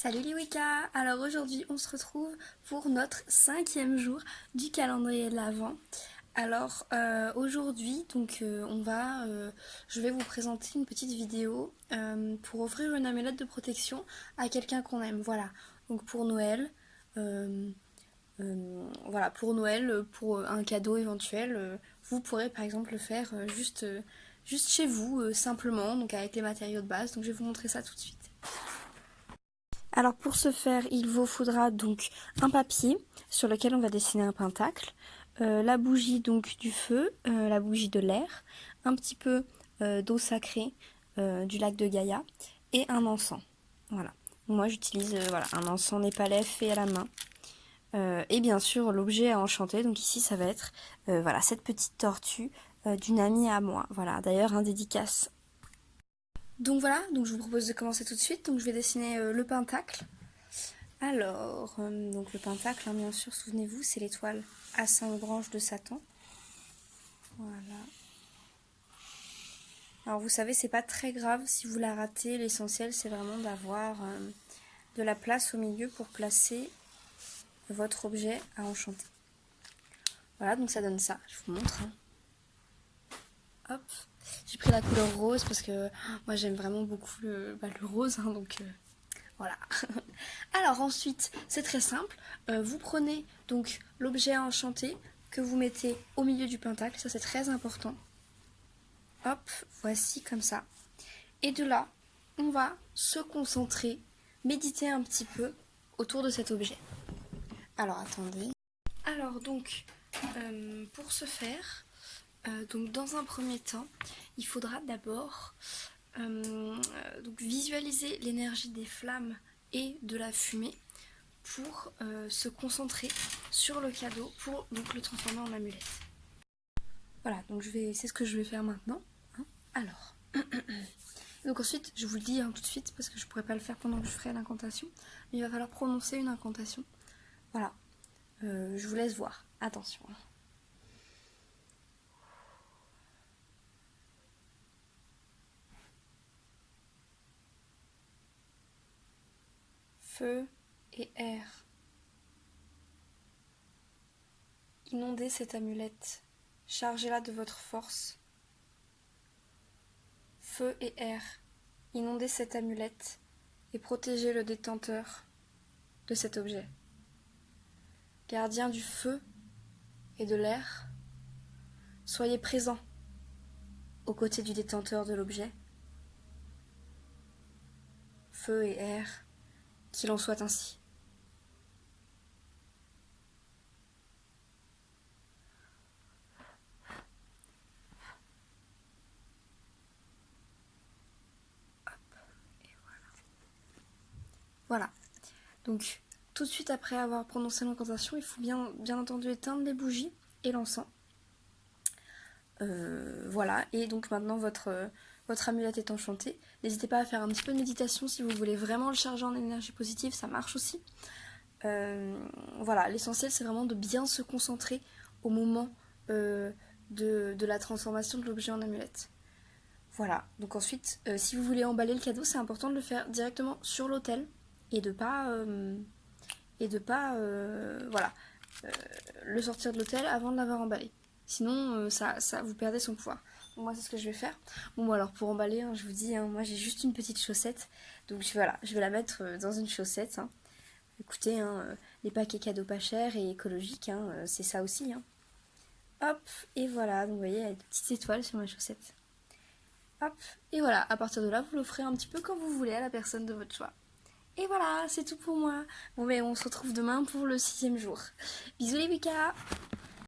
Salut les Wicca. Alors aujourd'hui on se retrouve pour notre 5e jour du calendrier de l'Avent. Alors aujourd'hui je vais vous présenter une petite vidéo pour offrir une amulette de protection à quelqu'un qu'on aime. Voilà, donc pour Noël, pour un cadeau éventuel, vous pourrez par exemple le faire juste chez vous, simplement, donc avec les matériaux de base. Donc je vais vous montrer ça tout de suite. Alors pour ce faire, il vous faudra donc un papier sur lequel on va dessiner un pentacle, la bougie donc du feu, la bougie de l'air, un petit peu d'eau sacrée du lac de Gaïa et un encens. Voilà. Moi j'utilise un encens népalais fait à la main. Et bien sûr l'objet à enchanter, donc ici ça va être cette petite tortue d'une amie à moi. Voilà, d'ailleurs un dédicace. Donc voilà, donc je vous propose de commencer tout de suite. Donc je vais dessiner le pentacle. Alors, donc le pentacle, hein, bien sûr, souvenez-vous, c'est l'étoile à 5 branches de Satan. Voilà. Alors vous savez, c'est pas très grave si vous la ratez. L'essentiel, c'est vraiment d'avoir de la place au milieu pour placer votre objet à enchanter. Voilà, donc ça donne ça. Je vous montre. Hein. Hop. J'ai pris la couleur rose parce que moi j'aime vraiment beaucoup le rose, hein, donc voilà. Alors ensuite, c'est très simple. Vous prenez donc l'objet à enchanter que vous mettez au milieu du pentacle. Ça, c'est très important. Hop, voici comme ça. Et de là, on va se concentrer, méditer un petit peu autour de cet objet. Alors attendez. Alors donc, pour ce faire, donc dans un premier temps, il faudra d'abord visualiser l'énergie des flammes et de la fumée pour se concentrer sur le cadeau pour donc le transformer en amulette. Voilà, donc c'est ce que je vais faire maintenant. Hein. Alors, donc ensuite, je vous le dis tout de suite parce que je pourrais pas le faire pendant que je ferai l'incantation, mais il va falloir prononcer une incantation. Voilà, je vous laisse voir. Attention. Feu et air. Inondez cette amulette. Chargez-la de votre force. Feu et air. Inondez cette amulette et protégez le détenteur de cet objet. Gardien du feu et de l'air, soyez présent aux côtés du détenteur de l'objet. Feu et air, qu'il en soit ainsi. Voilà. Donc, tout de suite après avoir prononcé l'incantation, il faut bien entendu éteindre les bougies et l'encens. Voilà. Et donc maintenant, votre amulette est enchantée. N'hésitez pas à faire un petit peu de méditation si vous voulez vraiment le charger en énergie positive, ça marche aussi. Voilà, l'essentiel c'est vraiment de bien se concentrer au moment de la transformation de l'objet en amulette. Voilà, donc ensuite, si vous voulez emballer le cadeau, c'est important de le faire directement sur l'autel et de pas le sortir de l'autel avant de l'avoir emballé. Sinon, ça vous perdez son pouvoir. Donc moi, c'est ce que je vais faire. Bon, alors pour emballer, je vous dis, moi j'ai juste une petite chaussette. Donc voilà, je vais la mettre dans une chaussette. Hein. Écoutez, les paquets cadeaux pas chers et écologiques, c'est ça aussi. Hein. Hop, et voilà, donc vous voyez, il y a des petites étoiles sur ma chaussette. Hop, et voilà, à partir de là, vous l'offrez un petit peu comme vous voulez à la personne de votre choix. Et voilà, c'est tout pour moi. Bon, mais on se retrouve demain pour le 6e jour. Bisous les Wicca!